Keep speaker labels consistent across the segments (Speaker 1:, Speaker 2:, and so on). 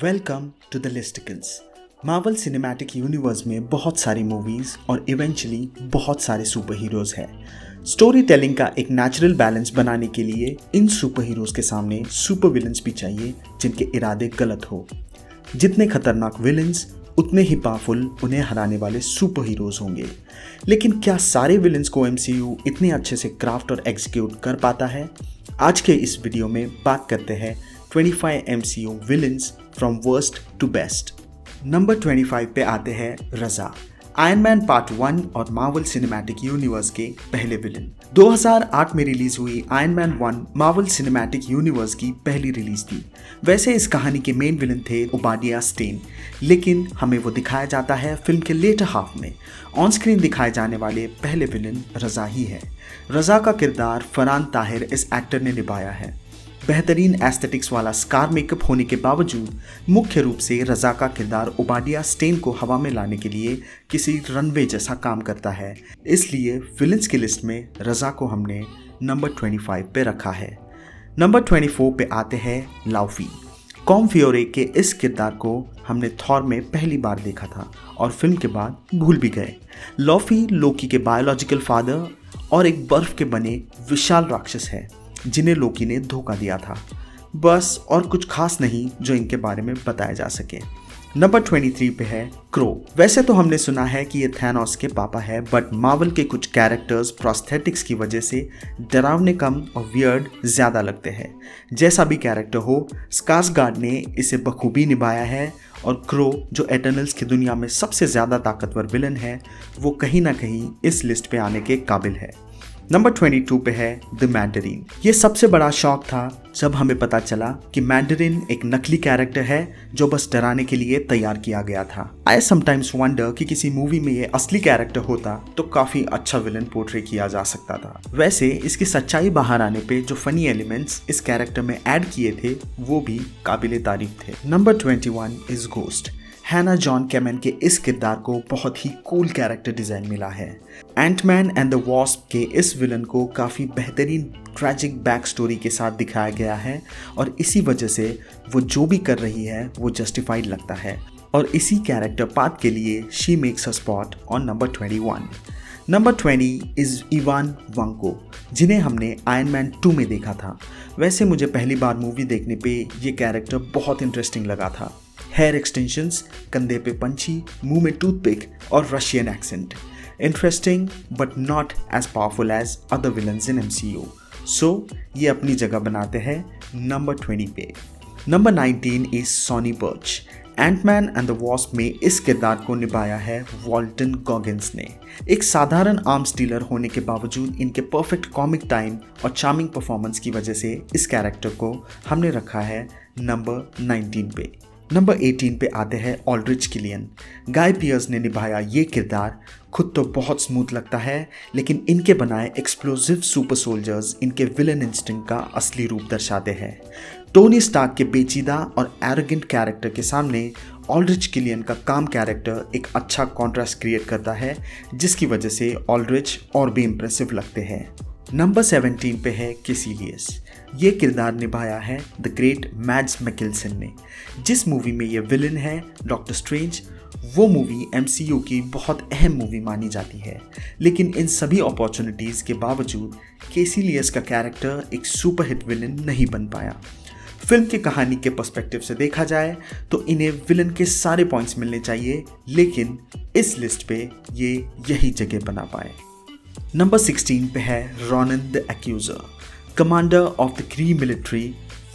Speaker 1: Welcome to the listicles. Marvel Cinematic Universe में बहुत सारी मूवीज़ और इवेंचुअली बहुत सारे सुपर हीरोज़ हैं। स्टोरी टेलिंग का एक नेचुरल बैलेंस बनाने के लिए इन सुपर हीरोज़ के सामने सुपर विलन्स भी चाहिए जिनके इरादे गलत हो। जितने खतरनाक विलन्स उतने ही पावरफुल उन्हें हराने वाले सुपर हीरोज़ होंगे। लेकिन क्या सारे विलन्स को MCU इतने अच्छे से क्राफ्ट और एग्जीक्यूट कर पाता है? आज के इस वीडियो में बात करते हैं 25 MCU villains from worst to best. Number 25 पे आते हैं रज़ा, आयरन मैन पार्ट 1 और मार्वल सिनेमैटिक यूनिवर्स के पहले विलन। 2008 में रिलीज हुई iron man 1 Marvel Cinematic universe की पहली रिलीज थी। वैसे इस कहानी के मेन विलन थे ओबाडिया स्टेन, लेकिन हमें वो दिखाया जाता है फिल्म के लेटर हाफ में। ऑन स्क्रीन दिखाए जाने वाले पहले विलन रज़ा ही है। रज़ा का किरदार फरहान ताहिर इस एक्टर ने निभाया है। बेहतरीन एस्थेटिक्स वाला स्कार मेकअप होने के बावजूद मुख्य रूप से रज़ा का किरदार ओबाडिया स्टेन को हवा में लाने के लिए किसी रनवे जैसा काम करता है। इसलिए विलन्स की लिस्ट में रज़ा को हमने नंबर 25 पे रखा है। नंबर 24 पे आते हैं लाउफी। कॉम फियोरे के इस किरदार को हमने थॉर में पहली बार देखा था और फिल्म के बाद भूल भी गए। लाउफी लोकी के बायोलॉजिकल फादर और एक बर्फ के बने विशाल राक्षस है जिन्हें लोकी ने धोखा दिया था। बस और कुछ खास नहीं जो इनके बारे में बताया जा सके। नंबर 23 पे है क्रो। वैसे तो हमने सुना है कि ये थैनोस के पापा है, बट मार्वल के कुछ कैरेक्टर्स प्रोस्थेटिक्स की वजह से डरावने कम और वियर्ड ज़्यादा लगते हैं। जैसा भी कैरेक्टर हो, स्कार्सगार्ड ने इसे बखूबी निभाया है और क्रो जो एटर्नल्स की दुनिया में सबसे ज़्यादा ताकतवर विलन है, वो कहीं ना कहीं इस लिस्ट पे आने के काबिल है। नंबर 22 पे है द मैंडरिन। ये सबसे बड़ा शॉक था जब हमें पता चला कि मैंडरिन एक नकली कैरेक्टर है जो बस डराने के लिए तैयार किया गया था। आई समटाइम्स वंडर कि किसी मूवी में ये असली कैरेक्टर होता तो काफी अच्छा विलन पोर्ट्रे किया जा सकता था। वैसे इसकी सच्चाई बाहर आने पे जो फनी एलिमेंट्स इस कैरेक्टर में ऐड किए थे वो भी काबिले तारीफ थे। Number 21 is ghost. हैना जॉन कैमन के इस किरदार को बहुत ही कूल कैरेक्टर डिज़ाइन मिला है। एंटमैन एंड द वॉस्प के इस विलन को काफ़ी बेहतरीन ट्रैजिक बैक स्टोरी के साथ दिखाया गया है और इसी वजह से वो जो भी कर रही है वो जस्टिफाइड लगता है और इसी कैरेक्टर पाथ के लिए she makes a spot on number 21। Number 20 is Ivan Vanko, जिन्हें हमने आयरन मैन 2 में देखा था। वैसे मुझे पहली बार मूवी देखने पे ये कैरेक्टर बहुत इंटरेस्टिंग लगा था। हेयर एक्सटेंशंस, कंधे पे पंछी, मुंह में टूथपिक और Russian accent. Interesting but not as powerful as other villains in MCU। So ये अपनी जगह बनाते हैं नंबर 20 पे। Number 19 is Sonny Burch. Ant Man and the Wasp में इस किरदार को निभाया है वॉल्टन गॉगिन्स ने। एक साधारण आर्म्स डीलर होने के बावजूद इनके परफेक्ट कॉमिक टाइम और चार्मिंग परफॉर्मेंस की वजह से इस कैरेक्टर को हमने रखा है नंबर 19 पे। नंबर 18 पे आते हैं ऑल्ड्रिच किलियन। गाय पियर्स ने निभाया ये किरदार खुद तो बहुत स्मूथ लगता है, लेकिन इनके बनाए एक्सप्लोसिव सुपर सोल्जर्स इनके विलन इंस्टिंक्ट का असली रूप दर्शाते हैं। टोनी स्टार्क के पेचीदा और एरोगेंट कैरेक्टर के सामने ऑल्ड्रिच किलियन का काम कैरेक्टर एक अच्छा कॉन्ट्रास्ट क्रिएट करता है, जिसकी वजह से ऑल्ड्रिच और भी इम्प्रेसिव लगते हैं। नंबर 17 पे है कैसिलियस। ये किरदार निभाया है द ग्रेट मैड्स मिकेल्सन ने। जिस मूवी में ये विलन है डॉक्टर स्ट्रेंज, वो मूवी MCU की बहुत अहम मूवी मानी जाती है, लेकिन इन सभी अपॉर्चुनिटीज़ के बावजूद कैसिलियस का कैरेक्टर एक सुपरहिट विलन नहीं बन पाया। फिल्म की कहानी के पर्सपेक्टिव से देखा जाए तो इन्हें विलन के सारे पॉइंट्स मिलने चाहिए, लेकिन इस लिस्ट पे ये यही जगह बना पाए। नंबर 16 पे है Ronan the Accuser, commander of the Kree military,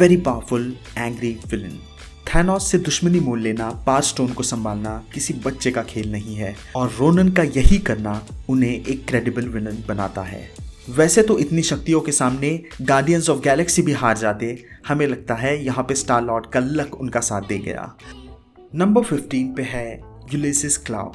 Speaker 1: very powerful angry villain. Thanos से दुश्मनी मोल लेना, पावर स्टोन को संभालना किसी बच्चे का खेल नहीं है और रोनन का यही करना उन्हें एक क्रेडिबल विलन बनाता है। वैसे तो इतनी शक्तियों के सामने गार्डियंस ऑफ गैलेक्सी भी हार जाते। हमें लगता है यहाँ पे स्टार लॉर्ड का लक उनका साथ दे गया। नंबर 15 पे है यूलिसिस क्लाउ।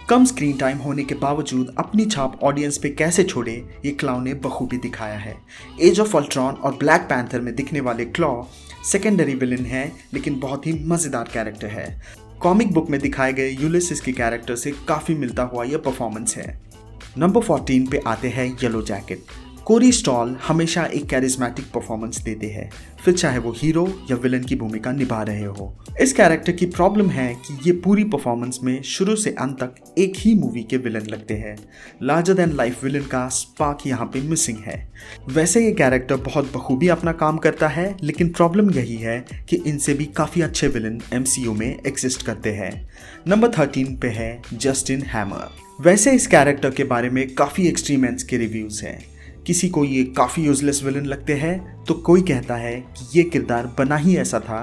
Speaker 1: कम स्क्रीन टाइम होने के बावजूद अपनी छाप ऑडियंस पे कैसे छोड़े ये क्लाउ ने बखूबी दिखाया है। एज ऑफ अल्ट्रॉन और ब्लैक पैंथर में दिखने वाले क्लॉ सेकेंडरी विलन है, लेकिन बहुत ही मज़ेदार कैरेक्टर है। कॉमिक बुक में दिखाए गए यूलिसिस के कैरेक्टर से काफ़ी मिलता हुआ यह परफॉर्मेंस है। नंबर 14 पे आते हैं येलो जैकेट। कोरी स्टॉल हमेशा एक कैरिस्मेटिक परफॉर्मेंस देते हैं, फिर चाहे वो हीरो या विलन की भूमिका निभा रहे हो। इस कैरेक्टर की प्रॉब्लम है कि ये पूरी परफॉर्मेंस में शुरू से अंत तक एक ही मूवी के विलन लगते हैं। लार्जर देन लाइफ विलन का स्पार्क यहाँ पे मिसिंग है। वैसे ये कैरेक्टर बहुत बखूबी अपना काम करता है, लेकिन प्रॉब्लम यही है कि इनसे भी काफ़ी अच्छे विलन MCU में एग्जिस्ट करते हैं। नंबर 13 पे है जस्टिन हैमर। वैसे इस कैरेक्टर के बारे में काफ़ी एक्सट्रीम एंड्स के रिव्यूज़ हैं। किसी को ये काफ़ी यूजलेस विलन लगते हैं, तो कोई कहता है कि ये किरदार बना ही ऐसा था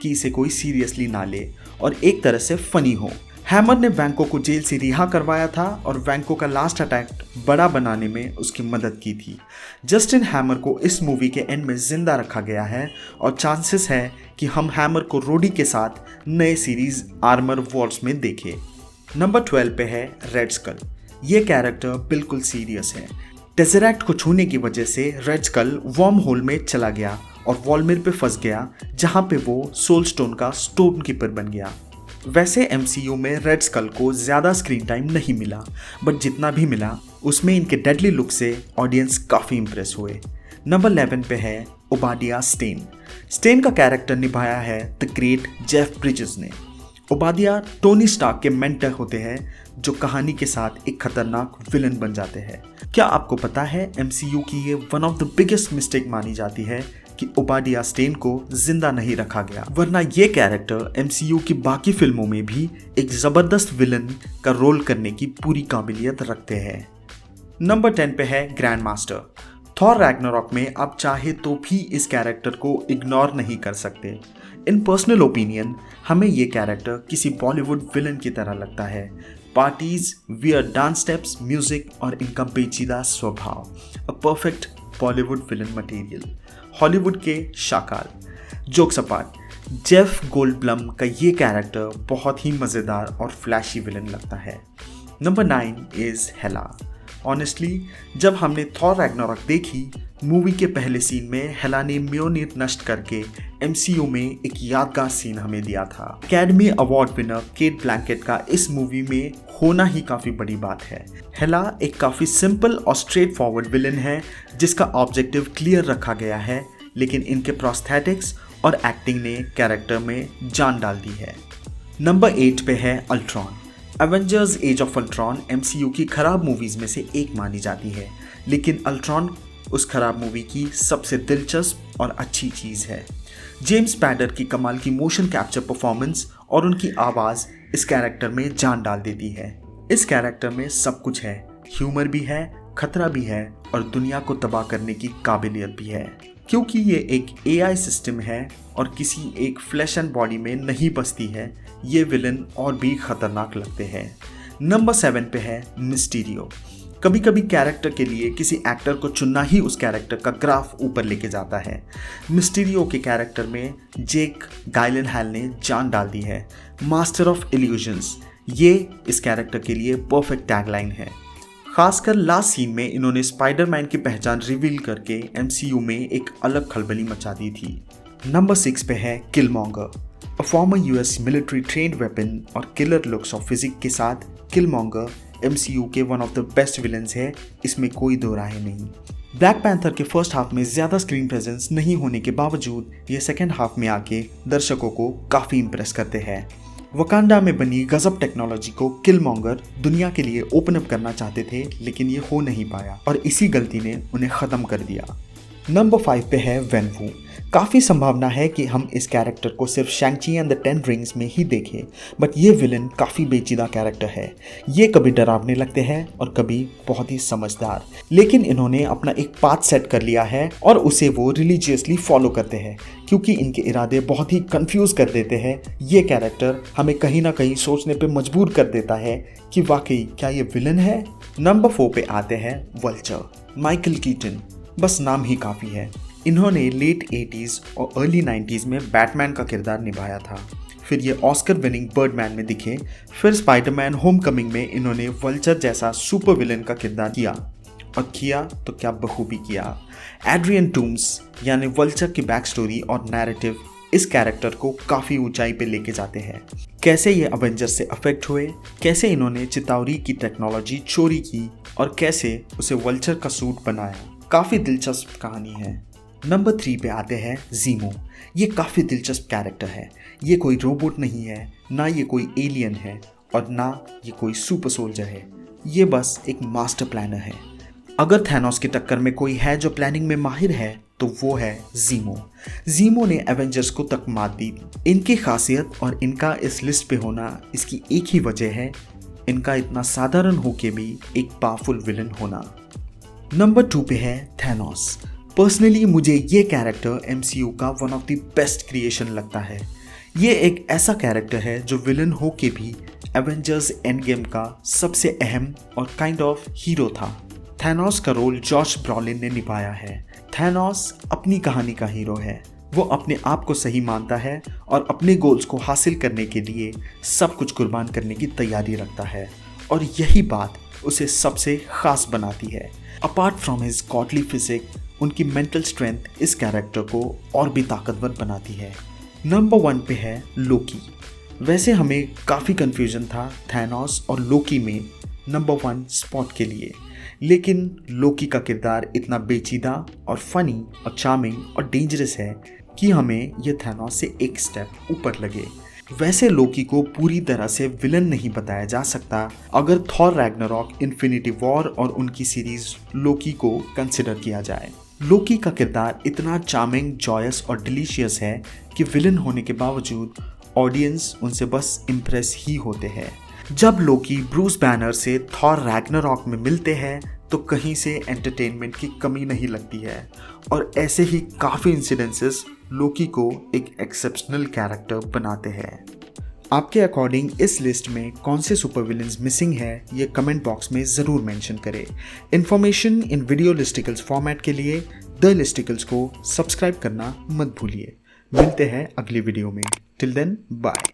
Speaker 1: कि इसे कोई सीरियसली ना ले और एक तरह से फनी हो। हैमर ने वैंको को जेल से रिहा करवाया था और वैंको का लास्ट अटैक बड़ा बनाने में उसकी मदद की थी। जस्टिन हैमर को इस मूवी के एंड में जिंदा रखा गया है और चांसेस है कि हम हैमर को रोडी के साथ नए सीरीज आर्मर वॉर्स में देखें। नंबर 12 पे है रेड स्कल। ये कैरेक्टर बिल्कुल सीरियस है। टेज़रेक्ट को छूने की वजह से रेड स्कल वर्म होल में चला गया और वॉलमिर पे फंस गया, जहां पे वो सोल स्टोन का स्टोन कीपर बन गया। वैसे MCU में रेड स्कल को ज़्यादा स्क्रीन टाइम नहीं मिला, बट जितना भी मिला उसमें इनके डेडली लुक से ऑडियंस काफ़ी इंप्रेस हुए। नंबर 11 पे है ओबाडिया स्टेन। स्टेन का कैरेक्टर निभाया है द ग्रेट जेफ ब्रिजेस ने। ओबादिया टोनी स्टार्क के मेंटर होते हैं जो कहानी के साथ एक खतरनाक विलन बन जाते हैं। क्या आपको पता है MCU की ये one of the biggest mistake मानी जाती है कि ओबाडिया स्टेन को जिंदा नहीं रखा गया, वरना ये कैरेक्टर MCU की बाकी फिल्मों में भी एक ज़बरदस्त विलन का रोल करने की पूरी काबिलियत रखते हैं। नंबर 10 पे है ग्रैंड मास्टर। थॉर रैग्नारॉक में आप चाहे तो भी इस कैरेक्टर को इग्नोर नहीं कर सकते। इन पर्सनल ओपिनियन हमें ये कैरेक्टर किसी बॉलीवुड विलन की तरह लगता है। Parties, wear dance steps, music और इनका पेचीदा स्वभाव, a perfect Bollywood villain material. Hollywood के शाकाल। जोक्स अपार्ट, जेफ गोल्डब्लम का ये कैरेक्टर बहुत ही मज़ेदार और फ्लैशी विलन लगता है। Number 9 is Hella. ऑनेस्टली जब हमने थॉर रैग्नारॉक देखी, मूवी के पहले सीन में हेला ने म्योनिर नष्ट करके MCU में एक यादगार सीन हमें दिया था। Academy award winner Cate Blanchett का इस मूवी में होना ही काफ़ी बड़ी बात है। हेला एक काफ़ी सिंपल और स्ट्रेट फॉरवर्ड विलन है जिसका ऑब्जेक्टिव क्लियर रखा गया है, लेकिन इनके प्रोस्थेटिक्स और एक्टिंग ने कैरेक्टर में जान डाल दी है। नंबर 8 पे है Ultron. Avengers Age of Ultron MCU की खराब मूवीज़ में से एक मानी जाती है, लेकिन अल्ट्रॉन उस खराब मूवी की सबसे दिलचस्प और अच्छी चीज़ है। जेम्स पैडर की कमाल की मोशन कैप्चर परफॉर्मेंस और उनकी आवाज़ इस कैरेक्टर में जान डाल देती है। इस कैरेक्टर में सब कुछ है, ह्यूमर भी है, खतरा भी है और दुनिया को तबाह करने की काबिलियत भी है। क्योंकि ये एक AI सिस्टम है और किसी एक फ्लैश एंड बॉडी में नहीं बसती है, ये विलन और भी खतरनाक लगते हैं। नंबर 7 पे है मिस्टीरियो। कभी कभी कैरेक्टर के लिए किसी एक्टर को चुनना ही उस कैरेक्टर का ग्राफ ऊपर लेके जाता है। मिस्टीरियो के कैरेक्टर में जेक गाइलेनहॉल ने जान डाल दी है। मास्टर ऑफ इल्यूजन्स, ये इस कैरेक्टर के लिए परफेक्ट टैगलाइन है। खासकर लास्ट सीन में इन्होंने स्पाइडरमैन की पहचान रिवील करके MCU में एक अलग खलबली मचा दी थी। नंबर 6 पे है Killmonger. A former US military trained weapon और किलर लुक्स और फिजिक के साथ किलमॉन्गर MCU के one of the best villains है, इसमें कोई दो राय नहीं। ब्लैक पैंथर के फर्स्ट हाफ में ज़्यादा स्क्रीन प्रेजेंस नहीं होने के बावजूद ये सेकेंड हाफ में आके दर्शकों को काफ़ी इंप्रेस करते हैं। वकांडा में बनी गजब टेक्नोलॉजी को किलमॉन्गर दुनिया के लिए ओपन अप करना चाहते थे, लेकिन ये हो नहीं पाया और इसी गलती ने उन्हें ख़त्म कर दिया। नंबर 5 पे है वेनवू। काफ़ी संभावना है कि हम इस कैरेक्टर को सिर्फ शैंग-ची एंड द 10 रिंग्स में ही देखें, बट ये विलन काफ़ी पेचीदा कैरेक्टर है। ये कभी डरावने लगते हैं और कभी बहुत ही समझदार, लेकिन इन्होंने अपना एक पाथ सेट कर लिया है और उसे वो रिलीजियसली फॉलो करते हैं। क्योंकि इनके इरादे बहुत ही कंफ्यूज कर देते हैं, ये कैरेक्टर हमें कहीं ना कहीं सोचने पे मजबूर कर देता है कि वाकई क्या ये विलन है। नंबर 4 पे आते हैं वल्चर। माइकल कीटन, बस नाम ही काफ़ी है। इन्होंने लेट 80s और अर्ली 90s में बैटमैन का किरदार निभाया था, फिर ये ऑस्कर विनिंग बर्डमैन में दिखे, फिर स्पाइडरमैन होमकमिंग में इन्होंने वल्चर जैसा सुपर विलन का किरदार किया, और किया तो क्या बखूबी किया। एड्रियन टूम्स यानी वल्चर की बैक स्टोरी और नैरेटिव इस कैरेक्टर को काफ़ी ऊंचाई पे लेके जाते हैं। कैसे ये अवेंजर्स से अफेक्ट हुए, कैसे इन्होंने चितावरी की टेक्नोलॉजी चोरी की और कैसे उसे वल्चर का सूट बनाया। काफ़ी दिलचस्प कहानी है। नंबर 3 पे आते हैं ज़ीमो। ये काफ़ी दिलचस्प कैरेक्टर है। ये कोई रोबोट नहीं है, ना ये कोई एलियन है और ना ये कोई सुपर सोल्जर है। ये बस एक मास्टर प्लानर है। अगर थैनोस की टक्कर में कोई है जो प्लानिंग में माहिर है तो वो है ज़ीमो। ज़ीमो ने एवेंजर्स को तक मात दी। इनकी खासियत और इनका इस लिस्ट पे होना, इसकी एक ही वजह है, इनका इतना साधारण होके भी एक पावरफुल विलन होना। नंबर 2 पे है थैनोस। पर्सनली मुझे ये कैरेक्टर MCU का one of the best creation लगता है। ये एक ऐसा कैरेक्टर है जो विलन हो के भी एवेंजर्स एंड गेम का सबसे अहम और काइंड ऑफ हीरो था। थैनोस का रोल जॉश ब्रॉलिन ने निभाया है। थैनोस अपनी कहानी का हीरो है। वो अपने आप को सही मानता है और अपने गोल्स को हासिल करने के लिए सब कुछ कुर्बान करने की तैयारी रखता है और यही बात उसे सबसे खास बनाती है। Apart from his godly physique, उनकी मेंटल स्ट्रेंथ इस कैरेक्टर को और भी ताकतवर बनाती है। नंबर 1 पे है लोकी। वैसे हमें काफ़ी कन्फ्यूजन था थैनोस और लोकी में नंबर 1 स्पॉट के लिए, लेकिन लोकी का किरदार इतना पेचीदा और फनी और चार्मिंग और डेंजरस है कि हमें यह थैनोस से एक स्टेप ऊपर लगे। वैसे लोकी को पूरी तरह से विलन नहीं बताया जा सकता अगर थॉर रैग्नारॉक, इन्फिनिटी वॉर और उनकी सीरीज लोकी को कंसिडर किया जाए। लोकी का किरदार इतना चार्मिंग, जॉयस और डिलीशियस है कि विलन होने के बावजूद ऑडियंस उनसे बस इम्प्रेस ही होते हैं। जब लोकी ब्रूस बैनर से थॉर रैग्नारॉक में मिलते हैं तो कहीं से एंटरटेनमेंट की कमी नहीं लगती है और ऐसे ही काफ़ी इंसिडेंसेस लोकी को एक एक्सेप्शनल कैरेक्टर बनाते हैं। आपके अकॉर्डिंग इस लिस्ट में कौन से सुपर विलन्स मिसिंग है ये कमेंट बॉक्स में ज़रूर मेंशन करें। इन्फॉर्मेशन इन वीडियो लिस्टिकल्स फॉर्मेट के लिए द लिस्टिकल्स को सब्सक्राइब करना मत भूलिए। मिलते हैं अगली वीडियो में। Till then bye.